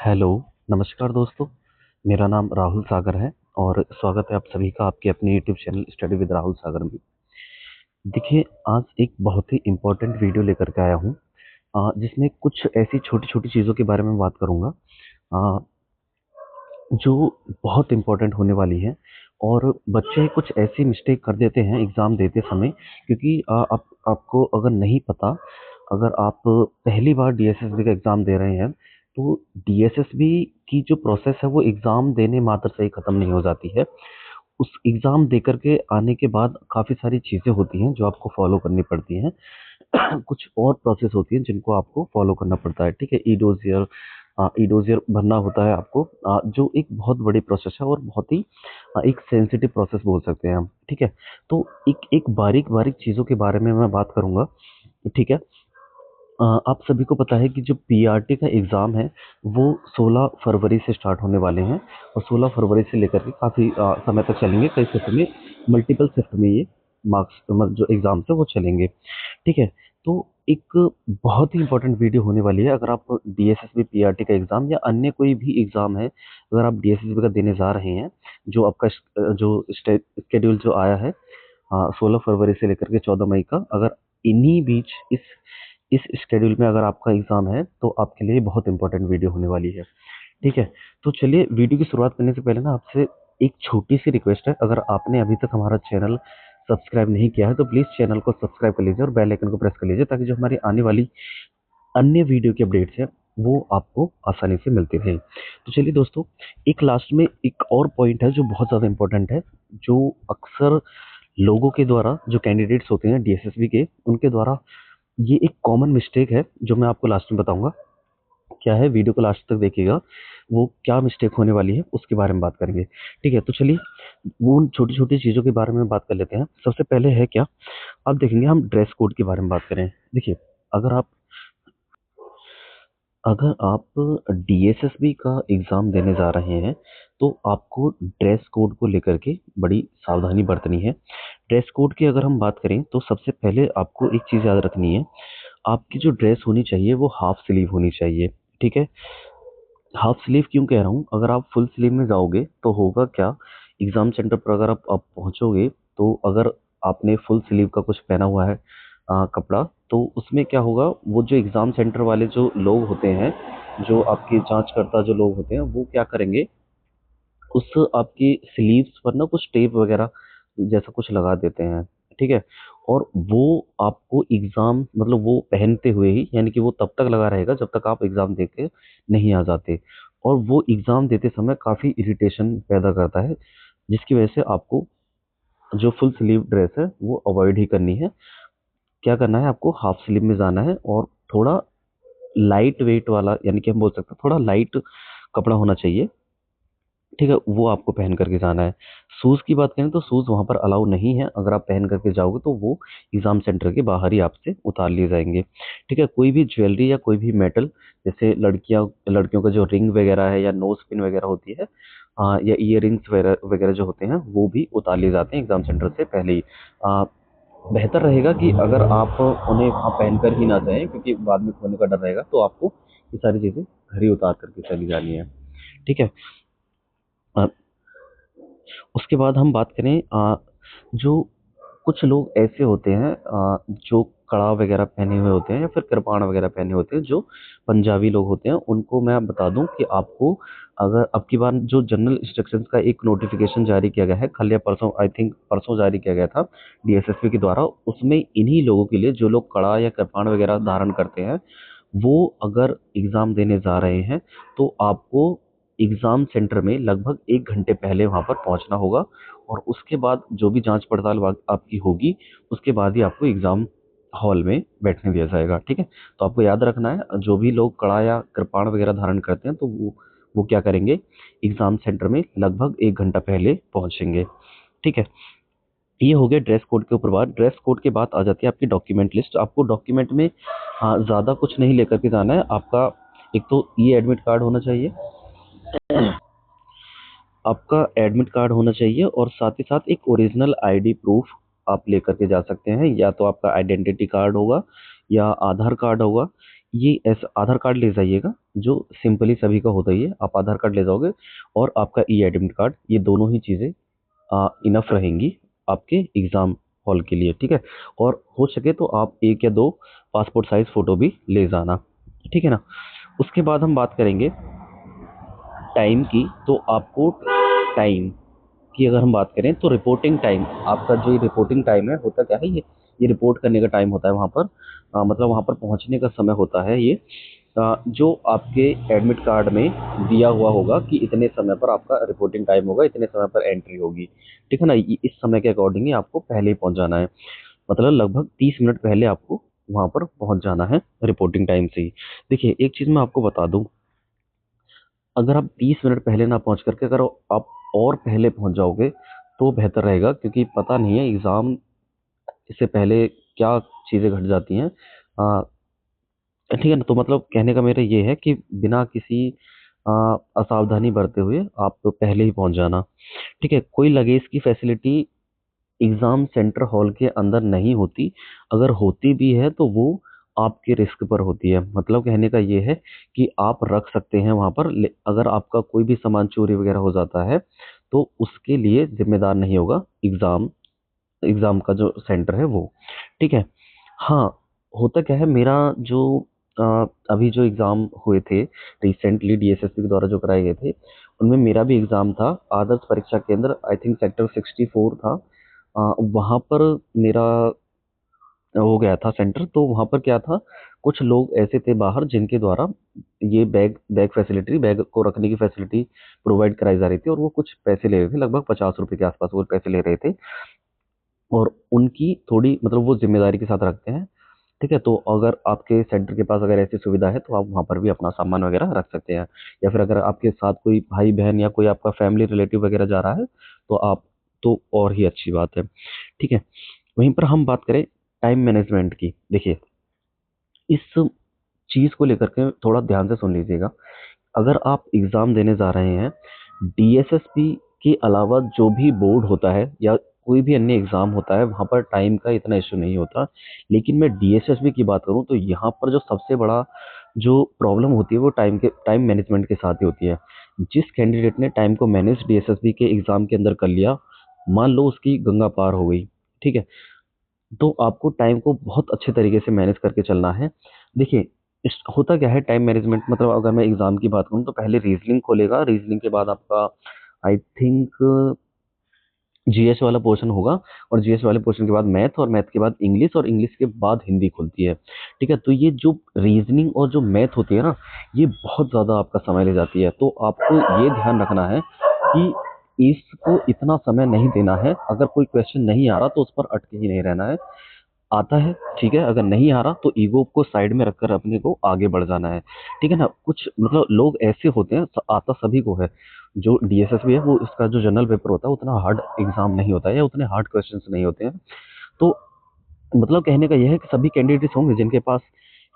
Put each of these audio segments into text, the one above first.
Hello, नमस्कार दोस्तों। मेरा नाम राहुल सागर है और स्वागत है आप सभी का आपके अपने YouTube channel study with Rahul Sagar में। देखिए, आज एक बहुत ही इम्पोर्टेंट वीडियो लेकर के आया हूँ, जिसमें कुछ ऐसी छोटी-छोटी चीज़ों के बारे में बात करूँगा, अ, जो बहुत इम्पोर्टेंट होने वाली है। और बच्चे कुछ ऐसी मिस्टेक कर देते हैं एग्ज़ाम देते समय, क्योंकि आपको अगर नहीं पता, अगर आप पहली बार डीएसएसबी का एग्ज़ाम दे रहे हैं, तो डीएसएसबी की जो प्रोसेस है वो एग्ज़ाम देने मात्र से ही खत्म नहीं हो जाती है। उस एग्ज़ाम देकर के आने के बाद काफ़ी सारी चीज़ें होती हैं जो आपको फ़ॉलो करनी पड़ती हैं। कुछ और प्रोसेस होती है जिनको आपको फॉलो करना पड़ता है, ठीक है? ई-डोज़ियर भरना होता है आपको, जो एक बहुत बड़ी प्रोसेस है और बहुत ही एक सेंसिटिव प्रोसेस बोल सकते हैं हम, ठीक है? तो एक एक बारीक-बारीक चीज़ों के बारे में मैं बात करूँगा, ठीक है? आप सभी को पता है कि जो पीआरटी का एग्ज़ाम है, वो 16 फरवरी से स्टार्ट होने वाले हैं और 16 फरवरी से लेकर के काफ़ी समय तक चलेंगे। कई शिफ्ट में, मल्टीपल शिफ्ट में ये मार्क्स जो एग्ज़ाम्स है वो चलेंगे, ठीक है? तो एक बहुत ही इम्पोर्टेंट वीडियो होने वाली है। अगर आप डीएसएसबी, पीआरटी का एग्ज़ाम या अन्य कोई भी एग्ज़ाम है, अगर आप डीएसएसबी का देने जा रहे हैं, जो आपका जो शेड्यूल जो आया है, 16 फरवरी से लेकर के 14 मई का, अगर इन्हीं बीच इस शेड्यूल में अगर आपका एग्ज़ाम है, तो आपके लिए बहुत इम्पोर्टेंट वीडियो होने वाली है, ठीक है? तो चलिए, वीडियो की शुरुआत करने से पहले ना आपसे एक छोटी-सी रिक्वेस्ट है। अगर आपने अभी तक हमारा चैनल सब्सक्राइब नहीं किया है, तो प्लीज़ चैनल को सब्सक्राइब कर लीजिए और बेल आइकन को प्रेस कर लीजिए, ताकि जो हमारी आने वाली अन्य वीडियो की अपडेट्स हैं, वो आपको आसानी से मिलती रहें। तो चलिए दोस्तों, एक लास्ट में एक और पॉइंट है जो बहुत ज़्यादा इम्पोर्टेंट है, जो अक्सर लोगों के द्वारा, जो कैंडिडेट्स होते हैं डीएसएसबी के, उनके द्वारा ये एक कॉमन मिस्टेक है, जो मैं आपको लास्ट में बताऊँगा। क्या है, वीडियो को लास्ट तक देखिएगा, वो क्या मिस्टेक होने वाली है उसके बारे में बात करेंगे, ठीक है? तो चलिए, वो उन छोटी-छोटी चीज़ों के बारे में बात कर लेते हैं। सबसे पहले है क्या, आप देखेंगे, हम ड्रेस कोड के बारे में बात करें। देखिए, अगर आप अगर आप डीएसएसबी का एग्ज़ाम देने जा रहे हैं, तो आपको ड्रेस कोड को लेकर के बड़ी सावधानी बरतनी है। ड्रेस कोड की अगर हम बात करें, तो सबसे पहले आपको एक चीज़ याद रखनी है, आपकी जो ड्रेस होनी चाहिए वो हाफ स्लीव होनी चाहिए, ठीक है? हाफ स्लीव क्यों कह रहा हूँ, अगर आप फुल स्लीव में जाओगे तो होगा क्या, एग्ज़ाम सेंटर पर अगर आप पहुँचोगे, तो अगर आपने फुल स्लीव का कुछ पहना हुआ है कपड़ा, तो उसमें क्या होगा, वो जो एग्ज़ाम सेंटर वाले जो लोग होते हैं, जो आपकी जाँचकर्ता जो लोग होते हैं, वो क्या करेंगे, उस आपकी स्लीव्स पर ना कुछ टेप वगैरह जैसा कुछ लगा देते हैं, ठीक है? और वो आपको एग्ज़ाम, मतलब वो पहनते हुए ही, यानी कि वो तब तक लगा रहेगा जब तक आप एग्ज़ाम दे के नहीं आ जाते, और वो एग्ज़ाम देते समय काफ़ी इरिटेशन पैदा करता है, जिसकी वजह से आपको जो फुल स्लीव ड्रेस है वो अवॉइड ही करनी है। क्या करना है, आपको हाफ स्लीव में जाना है, और थोड़ा लाइट वेट वाला, यानी कि हम बोल सकते हैं थोड़ा लाइट कपड़ा होना चाहिए, ठीक है? वो आपको पहन करके जाना है। शूज़ की बात करें, तो शूज़ वहाँ पर अलाउ नहीं है, अगर आप पहन करके जाओगे तो वो एग्ज़ाम सेंटर के बाहर ही आपसे उतार लिए जाएँगे, ठीक है? कोई भी ज्वेलरी या कोई भी मेटल, जैसे लड़कियों का जो रिंग वगैरह है या नोज़ पिन वगैरह होती है, या इयररिंग्स वगैरह वगैरह जो होते हैं, वो भी उतार लिए जाते हैं एग्ज़ाम सेंटर से पहले ही। अ, बेहतर रहेगा कि अगर आप उन्हें वहाँ पहनकर ही ना जाएँ, क्योंकि बाद में खोने का डर रहेगा, तो आपको ये सारी चीज़ें घर ही उतार कर के चली जानी है, ठीक है? अ, उसके बाद हम बात करें, जो कुछ लोग ऐसे होते हैं, जो कड़ा वगैरह पहने हुए होते हैं या फिर कृपाण वगैरह पहने होते हैं, जो पंजाबी लोग होते हैं, उनको मैं बता दूं कि आपको, अगर अब की बार जो जनरल इंस्ट्रक्शंस का एक नोटिफिकेशन जारी किया गया है, कल या परसों, आई थिंक परसों जारी किया गया था डीएसएसपी के द्वारा, उसमें इन्हीं लोगों के लिए, जो लोग कड़ा या कृपाण वगैरह धारण करते हैं, वो अगर एग्ज़ाम देने जा रहे हैं, तो आपको एग्ज़ाम सेंटर में लगभग 1 घंटे पहले वहाँ पर पहुँचना होगा, और उसके बाद जो भी जाँच पड़ताल आपकी होगी, उसके बाद ही आपको एग्ज़ाम हॉल में बैठने दिया जाएगा, ठीक है? तो आपको याद रखना है, जो भी लोग कड़ा या कृपाण वगैरह धारण करते हैं, तो वो क्या करेंगे, एग्ज़ाम सेंटर में लगभग 1 घंटा पहले पहुँचेंगे, ठीक है? ये हो गया ड्रेस कोड के ऊपर बात। ड्रेस कोड के बाद आ जाती है आपकी डॉक्यूमेंट लिस्ट। आपको डॉक्यूमेंट में ज़्यादा कुछ नहीं लेकर के जाना है। आपका एक तो ई एडमिट कार्ड होना चाहिए, आपका एडमिट कार्ड होना चाहिए, और साथ ही साथ एक ओरिजिनल आईडी प्रूफ आप लेकर के जा सकते हैं, या तो आपका आइडेंटिटी कार्ड होगा या आधार कार्ड होगा, ये ऐसा आधार कार्ड ले जाइएगा, जो सिंपली सभी का होता ही है। आप आधार कार्ड ले जाओगे और आपका ई एडमिट कार्ड, ये दोनों ही चीज़ें इनफ रहेंगी आपके एग्ज़ाम हॉल के लिए, ठीक है। और हो सके तो आप एक या दो पासपोर्ट साइज फ़ोटो भी ले जाना, ठीक है ना। उसके बाद हम बात करेंगे टाइम की। तो आपको टाइम की अगर हम बात करें तो रिपोर्टिंग टाइम, आपका जो ये रिपोर्टिंग टाइम है होता क्या है, ये रिपोर्ट करने का टाइम होता है वहाँ पर, मतलब वहाँ पर पहुँचने का समय होता है ये, जो आपके एडमिट कार्ड में दिया हुआ होगा कि इतने समय पर आपका रिपोर्टिंग टाइम होगा, इतने समय पर एंट्री होगी, ठीक है ना। इस समय के अकॉर्डिंग ही आपको पहले ही पहुँच जाना है, मतलब लगभग 30 मिनट पहले आपको वहाँ पर पहुँच जाना है रिपोर्टिंग टाइम से ही। देखिए एक चीज़ मैं आपको बता दूँ, अगर आप 30 मिनट पहले ना पहुँच करके अगर आप और पहले पहुँच जाओगे तो बेहतर रहेगा, क्योंकि पता नहीं है एग्ज़ाम इससे पहले क्या चीज़ें घट जाती हैं। ठीक है ना। तो मतलब कहने का मेरा ये है कि बिना किसी अ, असावधानी बरते हुए आप तो पहले ही पहुंच जाना, ठीक है। कोई लगेज की फैसिलिटी एग्जाम सेंटर हॉल के अंदर नहीं होती, अगर होती भी है तो वो आपके रिस्क पर होती है। मतलब कहने का ये है कि आप रख सकते हैं वहां पर, अगर आपका कोई भी सामान चोरी वगैरह हो जाता है तो उसके लिए जिम्मेदार नहीं होगा एग्जाम एग्जाम का जो सेंटर है वो, ठीक है। हाँ, होता क्या है, मेरा जो अ, अभी जो एग्जाम हुए थे रिसेंटली डीएसएसपी के द्वारा जो कराए गए थे, उनमें मेरा भी एग्जाम था। आदर्श परीक्षा केंद्र आई थिंक सेक्टर 64 था। वहाँ पर मेरा हो गया था सेंटर। तो वहाँ पर क्या था, कुछ लोग ऐसे थे बाहर जिनके द्वारा ये बैग बैग फैसिलिटी, बैग को रखने की फैसिलिटी प्रोवाइड कराई जा रही थी, और वो कुछ पैसे ले रहे थे, लगभग 50 रुपए के आसपास वो पैसे ले रहे थे। और उनकी थोड़ी मतलब वो ज़िम्मेदारी के साथ रखते हैं, ठीक है। तो अगर आपके सेंटर के पास अगर ऐसी सुविधा है तो आप वहाँ पर भी अपना सामान वगैरह रख सकते हैं, या फिर अगर आपके साथ कोई भाई-बहन या कोई आपका फैमिली रिलेटिव वगैरह जा रहा है तो आप तो और ही अच्छी बात है, ठीक है। वहीं पर हम बात करें टाइम मैनेजमेंट की। देखिए, इस चीज़ को लेकर के थोड़ा ध्यान से सुन लीजिएगा। अगर आप एग्ज़ाम देने जा रहे हैं, डीएसएसपी के अलावा जो भी बोर्ड होता है या कोई भी अन्य एग्ज़ाम होता है, वहाँ पर टाइम का इतना इश्यू नहीं होता। लेकिन मैं डीएसएसबी की बात करूँ तो यहाँ पर जो सबसे बड़ा जो प्रॉब्लम होती है वो टाइम मैनेजमेंट के साथ ही होती है। जिस कैंडिडेट ने टाइम को मैनेज डीएसएसबी के एग्ज़ाम के अंदर कर लिया, मान लो उसकी गंगा पार हो गई, ठीक है? तो आपको टाइम को बहुत अच्छे तरीके से मैनेज करके चलना है। देखिए, होता क्या है टाइम मैनेजमेंट, मतलब अगर मैं एग्ज़ाम की बात करूँ तो पहले रीज़निंग खोलेगा, रीज़निंग के बाद आपका आई थिंक जीएस वाला पोर्शन होगा, और जीएस वाले पोर्शन के बाद मैथ, और मैथ के बाद इंग्लिश, और इंग्लिश के बाद हिंदी खुलती है, ठीक है। तो ये जो रीज़निंग और जो मैथ होती है ना, ये बहुत ज़्यादा आपका समय ले जाती है। तो आपको ये ध्यान रखना है कि इसको इतना समय नहीं देना है। अगर कोई क्वेश्चन नहीं आ रहा तो उस पर अटके ही नहीं रहना है। आता है, ठीक है, अगर नहीं आ रहा तो ईगो को साइड में रखकर अपने को आगे बढ़ जाना है, ठीक है ना। कुछ मतलब लोग ऐसे होते हैं, आता सभी को है, जो डीएसएसबी है वो इसका जो जनरल पेपर होता है उतना हार्ड एग्जाम नहीं होता है, या उतने हार्ड क्वेश्चंस नहीं होते हैं। तो मतलब कहने का यह है कि सभी कैंडिडेट्स होंगे जिनके पास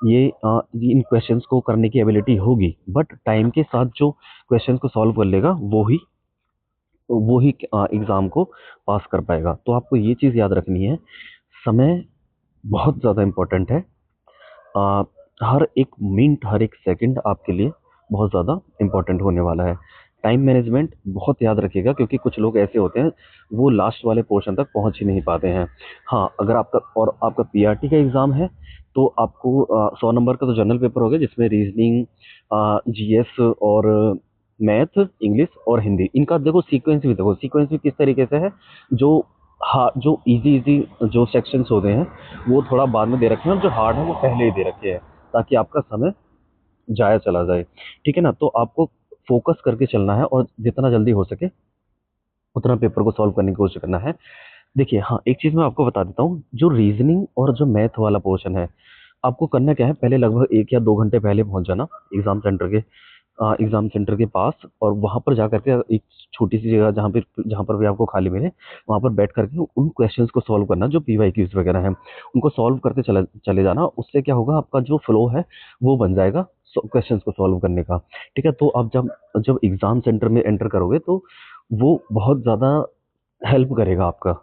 इन क्वेश्चंस को करने की एबिलिटी होगी, बट टाइम के साथ जो क्वेश्चंस को सॉल्व कर लेगा वो ही एग्जाम को पास कर पाएगा। तो आपको ये चीज़ याद रखनी है, समय बहुत ज़्यादा इम्पोर्टेंट है। अ, हर एक मिनट, हर एक सेकंड आपके लिए बहुत ज़्यादा इम्पोर्टेंट होने वाला है। टाइम मैनेजमेंट बहुत याद रखिएगा, क्योंकि कुछ लोग ऐसे होते हैं, वो लास्ट वाले पोर्शन तक पहुँच ही नहीं पाते हैं। हाँ, अगर आपका पीआरटी का एग्ज़ाम है, तो आपको 100 नंबर का तो जनरल पेपर होगा, जिसमें रीज़निंग, जीएस और मैथ, इंग्लिश और हिंदी, इनका देखो सीक्वेंस भी किस तरीके से है। जो जो इजी इजी जो सेक्शंस होते हैं वो थोड़ा बाद में दे रखे हैं, और जो हार्ड है वो पहले ही दे रखे हैं, ताकि आपका समय जाया चला जाए, ठीक है ना। तो आपको फोकस करके चलना है, और जितना जल्दी हो सके उतना पेपर को सॉल्व करने की कोशिश करना है। देखिए, हाँ, एक चीज़ मैं आपको बता देता हूँ, जो रीजनिंग और जो मैथ वाला पोर्शन है, आपको करना क्या है, पहले लगभग 1 या 2 घंटे पहले पहुंच जाना एग्जाम सेंटर के एग्जाम सेंटर के पास, और वहां पर जा करके एक छोटी सी जगह जहां पर भी आपको खाली मिले, वहां पर बैठ करके उन क्वेश्चंस को सॉल्व करना, जो पीवाईक्यूज वगैरह हैं उनको सॉल्व करते चले चले जाना। उससे क्या होगा, आपका जो फ्लो है वो बन जाएगा क्वेश्चंस को सॉल्व करने का, ठीक है। तो आप जब जब एग्जाम सेंटर में एंटर करोगे तो वो बहुत ज़्यादा हेल्प करेगा आपका,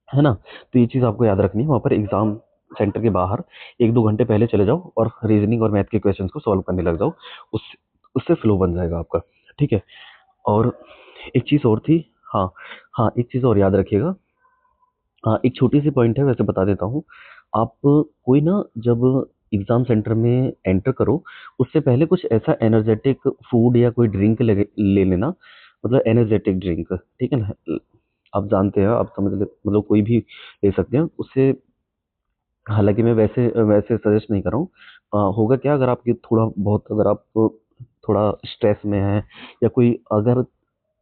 है ना। तो ये चीज़ आपको याद रखनी है, वहाँ पर एग्ज़ाम सेंटर के बाहर 1-2 घंटे पहले चले जाओ और रीजनिंग और मैथ के क्वेश्चंस को सॉल्व करने लग जाओ। उस उससे फ्लो बन जाएगा आपका। ठीक है। और एक चीज़ और थी। हाँ, हाँ, एक चीज़ और याद रखिएगा। हाँ, एक छोटी सी पॉइंट है, वैसे बता देता हूँ। आप कोई ना जब एग्जाम सेंटर में एंटर करो, उससे पहले कुछ ऐसा एनर्जेटिक फूड या कोई ड्रिंक ले लेना, मतलब एनर्जेटिक ड्रिंक। ठीक है ना? आप जानते हैं, आप समझ ले, मतलब कोई भी ले सकते हैं उससे। हालांकि मैं वैसे वैसे सजेस्ट नहीं कर रहा हूँ। होगा क्या, अगर आपकी थोड़ा बहुत, अगर आप थोड़ा स्ट्रेस में है, या कोई अगर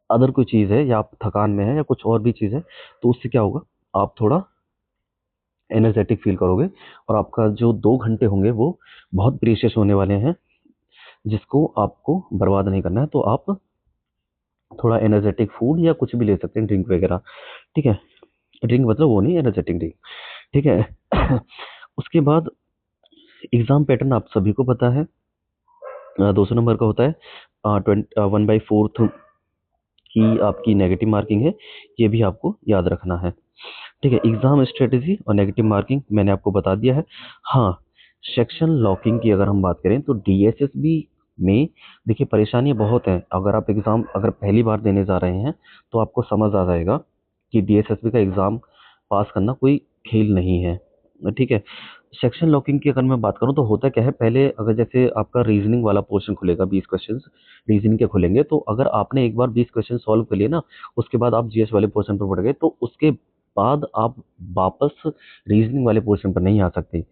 अदर कोई चीज़ है, या आप थकान में है, या कुछ और भी चीज़ है, तो उससे क्या होगा, आप थोड़ा एनर्जेटिक फील करोगे, और आपका जो 2 घंटे होंगे वो बहुत प्रीशियस होने वाले हैं, जिसको आपको बर्बाद नहीं करना है। तो आप थोड़ा एनर्जेटिक फूड या कुछ भी ले सकते हैं, ड्रिंक वगैरह। ठीक है। ड्रिंक मतलब वो नहीं, एनर्जेटिक ड्रिंक। ठीक है। उसके बाद एग्जाम पैटर्न आप सभी को पता है। 200 नंबर का होता है। 1/4 की आपकी नेगेटिव मार्किंग है, ये भी आपको याद रखना है। ठीक है। एग्जाम स्ट्रेटेजी और नेगेटिव मार्किंग मैंने आपको बता दिया है। हाँ, सेक्शन लॉकिंग की अगर हम बात करें तो डीएसएसबी में देखिए परेशानियां बहुत हैं। अगर आप एग्जाम अगर पहली बार देने जा रहे हैं, तो आपको समझ आ जाएगा कि डीएसएसबी का एग्जाम पास करना कोई खेल नहीं है। ठीक है। सेक्शन लॉकिंग की अगर मैं बात करूं तो होता क्या है, पहले अगर जैसे आपका रीजनिंग वाला पोर्शन खुलेगा, 20 क्वेश्चन रीजनिंग के खुलेंगे, तो अगर आपने एक बार 20 क्वेश्चन सॉल्व कर लिए ना, उसके बाद आप जीएस वाले पोर्शन पर बढ़ गए, तो उसके बाद आप वापस रीजनिंग वाले पोर्शन पर नहीं आ सकते।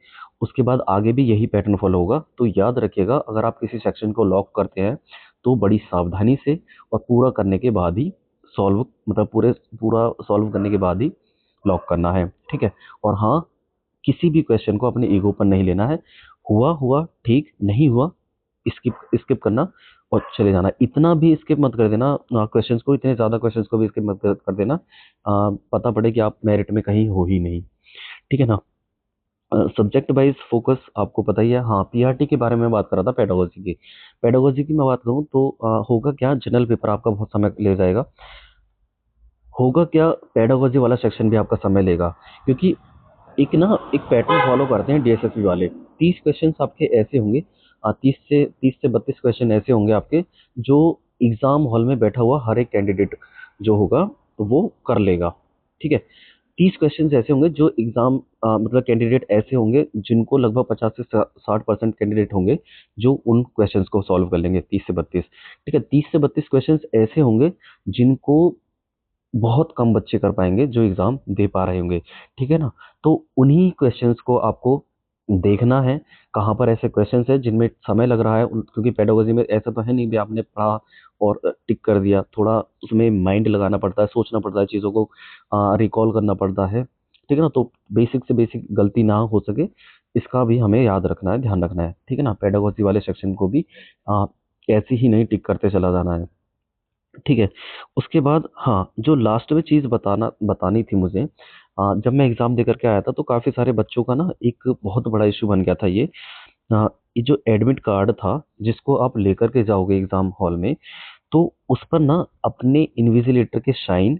उसके बाद आगे भी यही पैटर्न फॉलो होगा। तो याद रखिएगा, अगर आप किसी सेक्शन को लॉक करते हैं, तो बड़ी सावधानी से और पूरा करने के बाद ही सॉल्व, मतलब पूरा सॉल्व करने के बाद ही लॉक करना है। ठीक है। और हाँ, किसी भी क्वेश्चन को अपने ईगो पर नहीं लेना है। हुआ हुआ ठीक, नहीं हुआ स्किप स्किप करना और चले जाना। इतना भी स्किप मत कर देना क्वेश्चंस को, इतने ज्यादा क्वेश्चंस को भी स्किप मत कर देना, पता पड़े कि आप मेरिट में कहीं हो ही नहीं। ठीक है ना? सब्जेक्ट वाइज फोकस आपको पता ही है। हाँ, पीआरटी के बारे में बात कर रहा था, पेडागोजी की। पेडागोजी की मैं बात करूँ तो होगा क्या, जनरल पेपर आपका बहुत समय ले जाएगा। होगा क्या, पेडागोजी वाला सेक्शन भी आपका समय लेगा, क्योंकि एक पैटर्न फॉलो करते हैं डीएसएसबी वाले। 30 क्वेश्चंस आपके ऐसे होंगे, 30 से 32 क्वेश्चन ऐसे होंगे आपके, जो एग्जाम हॉल में बैठा हुआ हर एक कैंडिडेट जो होगा तो वो कर लेगा। ठीक है। 30 क्वेश्चन ऐसे होंगे जो मतलब कैंडिडेट ऐसे होंगे जिनको लगभग 50 से 60% कैंडिडेट होंगे जो उन क्वेश्चंस को सॉल्व कर लेंगे, 30 से 32। ठीक है। 30 से 32 क्वेश्चन ऐसे होंगे जिनको बहुत कम बच्चे कर पाएंगे जो एग्जाम दे पा रहे होंगे। ठीक है ना? तो उन्हीं क्वेश्चंस को आपको देखना है, कहाँ पर ऐसे क्वेश्चंस है जिनमें समय लग रहा है। क्योंकि पेडागोजी में ऐसा तो है नहीं भी आपने पढ़ा और टिक कर दिया, थोड़ा उसमें माइंड लगाना पड़ता है, सोचना पड़ता है, चीज़ों को रिकॉल करना पड़ता है। ठीक है ना? तो बेसिक से बेसिक गलती ना हो सके, इसका भी हमें याद रखना है, ध्यान रखना है। ठीक है ना? पेडागोजी वाले सेक्शन को भी आ, ऐसे ही नहीं टिक करते चला जाना है। ठीक है। उसके बाद हाँ, जो लास्ट में चीज़ बतानी थी मुझे, जब मैं एग्ज़ाम देकर के आया था तो काफ़ी सारे बच्चों का ना एक बहुत बड़ा इश्यू बन गया था ये। ये जो एडमिट कार्ड था जिसको आप लेकर के जाओगे एग्ज़ाम हॉल में, तो उस पर ना अपने इन्विजिलेटर के साइन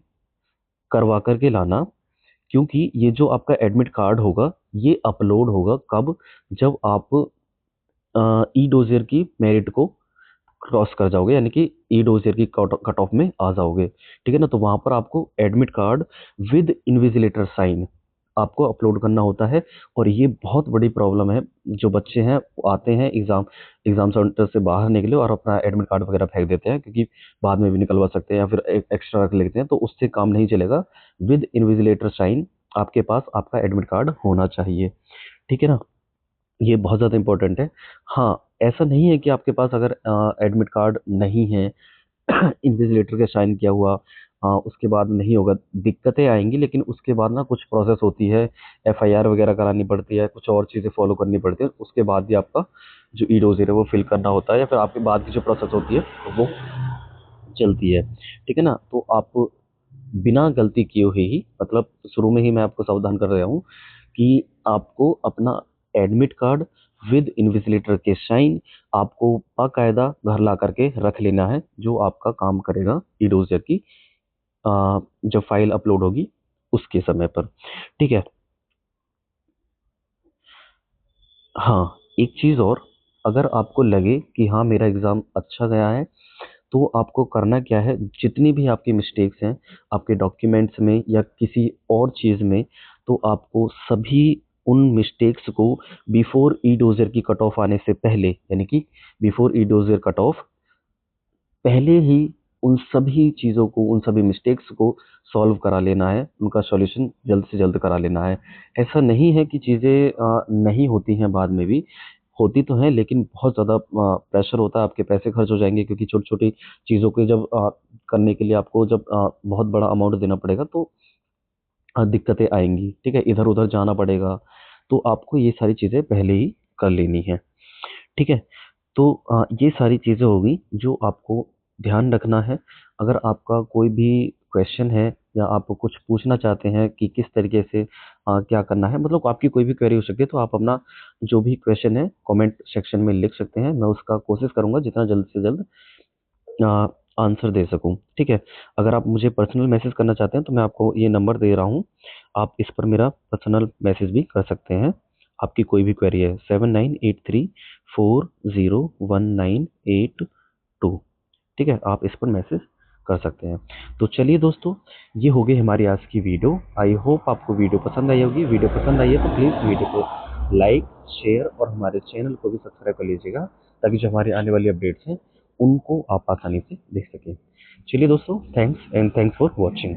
करवा कर के लाना। क्योंकि ये जो आपका एडमिट कार्ड होगा, ये अपलोड होगा कब, जब आप ई डोजियर की मेरिट को क्रॉस कर जाओगे, यानी कि ई डोजियर की कट ऑफ में आ जाओगे। ठीक है ना? तो वहां पर आपको admit card with invigilator sign आपको अपलोड करना होता है। और ये बहुत बड़ी प्रॉब्लम है। जो बच्चे हैं वो आते हैं एग्जाम सेंटर से बाहर निकले और अपना एडमिट कार्ड वगैरह फेंक देते हैं, क्योंकि बाद में भी निकलवा सकते हैं या फिर एक्स्ट्रा रख लेते हैं, तो उससे काम नहीं चलेगा। विद इन्विजिलेटर साइन आपके पास आपका एडमिट कार्ड होना चाहिए। ठीक है ना? ये बहुत ज़्यादा इम्पोर्टेंट है। हाँ, ऐसा नहीं है कि आपके पास अगर एडमिट कार्ड नहीं है, इन्विजिलेटर के साइन किया हुआ, उसके बाद नहीं होगा, दिक्कतें आएंगी। लेकिन उसके बाद ना कुछ प्रोसेस होती है, एफआईआर वगैरह करानी पड़ती है, कुछ और चीज़ें फॉलो करनी पड़ती है, उसके बाद भी आपका जो ई डोजियर है वो फिल करना होता है, या फिर आपके बाद की जो प्रोसेस होती है वो चलती है। ठीक है ना? तो आप बिना गलती किए हुए ही, मतलब शुरू में ही मैं आपको सावधान कर रहा हूँ कि आपको अपना एडमिट कार्ड विद इन्विजिलेटर के साइन आपको बाकायदा घर ला करके रख लेना है, जो आपका काम करेगा ई डोजियर की जब फाइल अपलोड होगी उसके समय पर। ठीक है। हाँ, एक चीज़ और, अगर आपको लगे कि हाँ मेरा एग्ज़ाम अच्छा गया है, तो आपको करना क्या है, जितनी भी आपकी मिस्टेक्स हैं, आपके डॉक्यूमेंट्स में या किसी और चीज़ में, तो आपको सभी उन मिस्टेक्स को बिफ़ोर ई-डोज़र की कट ऑफ आने से पहले, यानी कि बिफ़ोर ई-डोज़र कट ऑफ, पहले ही उन सभी चीज़ों को, उन सभी मिस्टेक्स को सॉल्व करा लेना है, उनका सॉल्यूशन जल्द से जल्द करा लेना है। ऐसा नहीं है कि चीज़ें नहीं होती हैं बाद में भी, होती तो हैं लेकिन बहुत ज़्यादा प्रेशर होता है, आपके पैसे खर्च हो जाएँगे क्योंकि छोटी-छोटी चीज़ों को जब करने के लिए आपको जब बहुत बड़ा अमाउंट देना पड़ेगा तो दिक्कतें आएँगी, ठीक है? इधर-उधर जाना पड़ेगा, तो आपको ये सारी चीज़ें पहले ही कर लेनी हैं, ठीक है? तो ये सारी चीज़ें हो गई जो आपको ध्यान रखना है। अगर आपका कोई भी क्वेश्चन है या आप कुछ पूछना चाहते हैं कि किस तरीके से क्या करना है, मतलब आपकी कोई भी क्वेरी हो सकती है, तो आप अपना जो भी क्वेश्चन है कमेंट सेक्शन में लिख सकते हैं। मैं उसका कोशिश करूँगा जितना जल्द से जल्द अ, आंसर दे सकूँ, ठीक है? अगर आप मुझे पर्सनल मैसेज करना चाहते हैं तो मैं आपको ये नंबर दे रहा हूँ। आप इस पर मेरा पर्सनल मैसेज भी कर सकते हैं। आपकी कोई भी क्वेरी है 7983401982, ठीक है? आप इस पर मैसेज कर सकते हैं। तो चलिए दोस्तों, ये हो गई हमारी आज की वीडियो। आई होप आपको वीडियो पसंद आई होगी। वीडियो पसंद आई है तो प्लीज़ वीडियो को लाइक, शेयर और हमारे चैनल को भी सब्सक्राइब कर लीजिएगा, ताकि जो हमारी आने वाली अपडेट्स हैं, उनको आप आसानी से देख सकें। चलिए दोस्तों, थैंक्स फॉर वॉचिंग।